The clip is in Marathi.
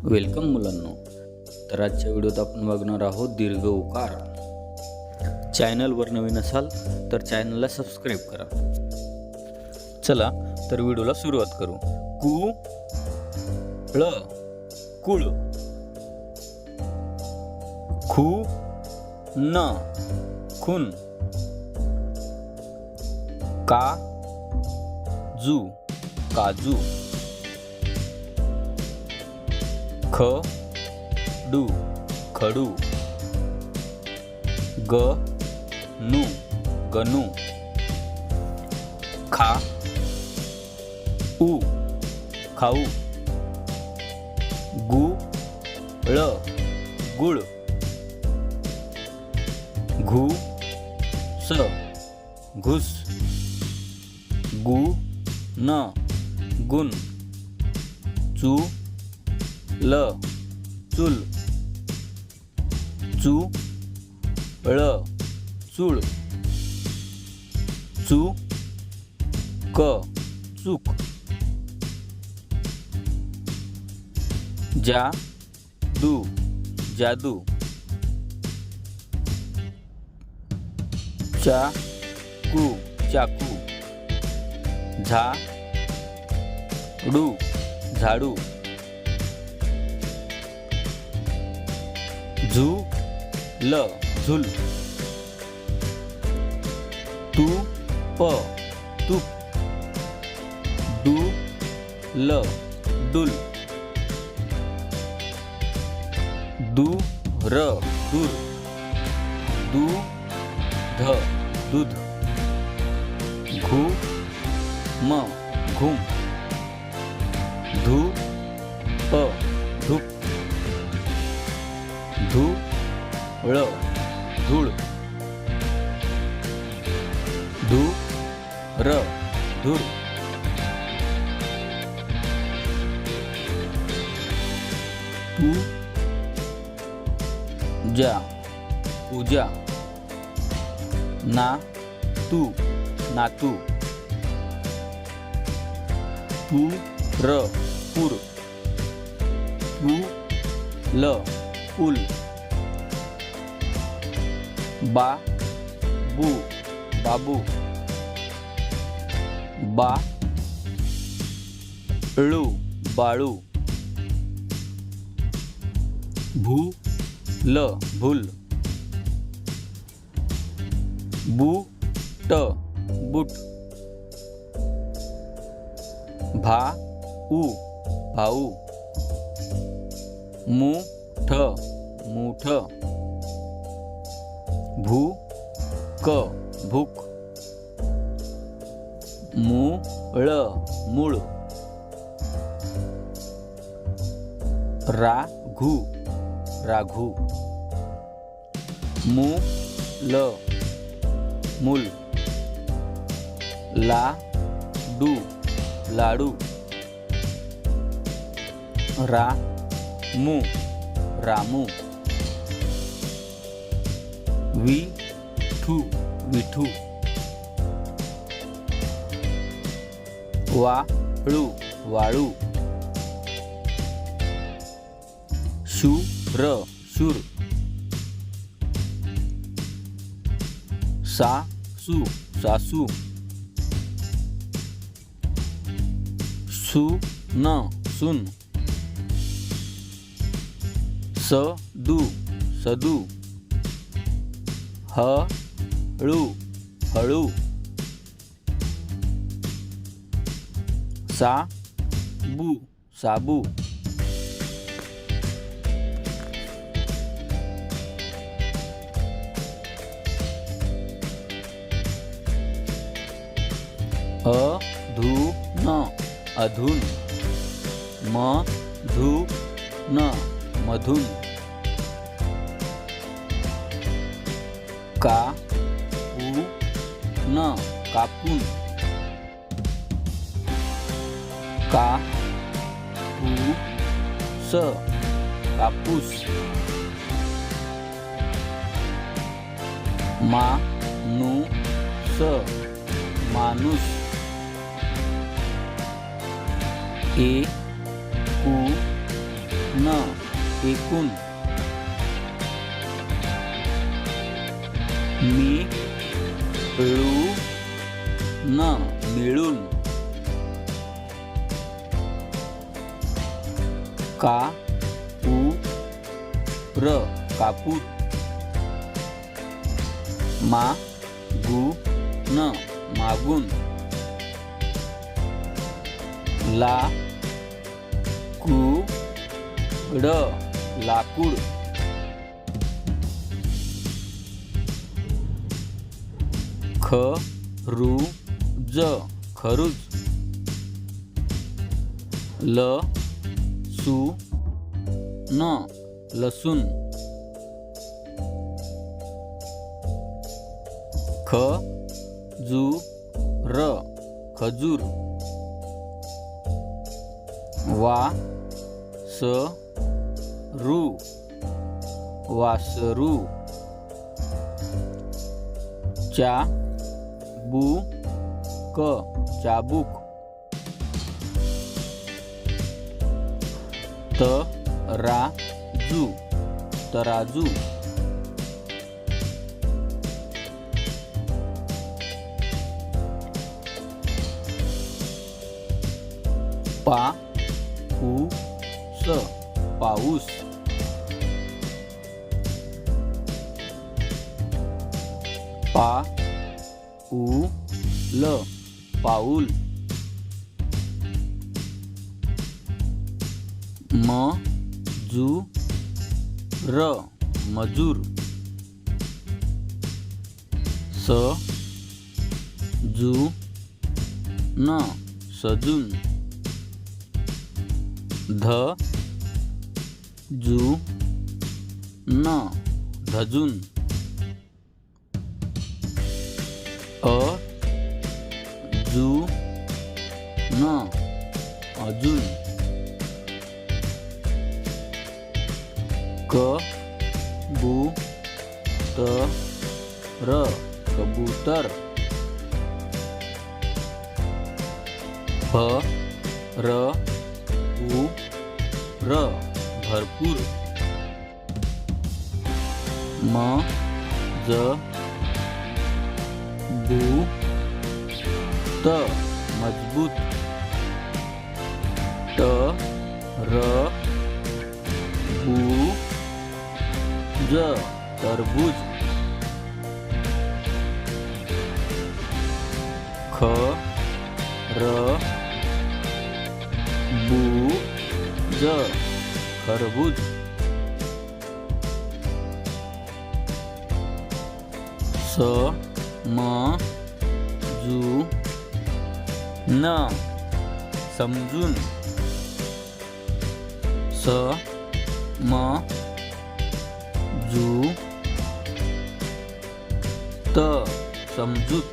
वेलकम मुलांनो. तर आजच्या व्हिडिओत आपण बघणार आहोत दीर्घ उकार. चॅनलवर नवीन असाल तर चॅनलला सबस्क्राईब करा. चला तर व्हिडिओला सुरुवात करू. कु ळ कुळ, खु न खून, का जू काजू, खडू खडू, गनू गनू, खाऊ खाऊ, गुळ गुळ, घुस घुस, गुण गुण, चूल चूल, चूळ चूळ, चूक चूक, जादू जादू, चाकू चाकू, झाडू झाडू, झुल झुल, तूप तूप, डुल डुल, दूर दूर, दूध दूध, घुम घुम, धूप धूप, धूळ धूळ, धूर धूर, पूजा पूजा, नातू नातू, पूर पूर, पूल पूल, बाबू बाबू, बाळू बाळू, भूल भूल, बूट बूट, भाऊ भाऊ, मूठ मूठ, भूक भूक, मूळ मूळ, राघू राघू, मूल मूल, लाडू लाडू, रामू रामू, विठू विठू, वाळू वाळू, शूर शूर, सासू सासू, सून सून, सदू सदू, हळू हळू, साबू साबू, अधून अधून, मधून मधून, कापून कापून, कापूस कापूस, माणूस माणूस, एकूण न एकूण, मिळून मिळून, कापूर कापूर, मागून मागून, लाकूड लाकूड, खरूज खरूज, लसूण लसूण, खजूर खजूर, वासरू वासरू, चाबूक चाबूक, तराजू तराजू, पाऊस पाऊस, पाऊल पाऊल, मजूर मजूर, सजून सजून, धजून धजून, अजून अजून, कबूतर कबूतर, भरपूर भरपूर, मजबूत मजबूत, टरबूज तरबूज, खरबूज खरबूज, समजून समजून, समजूत समजूत,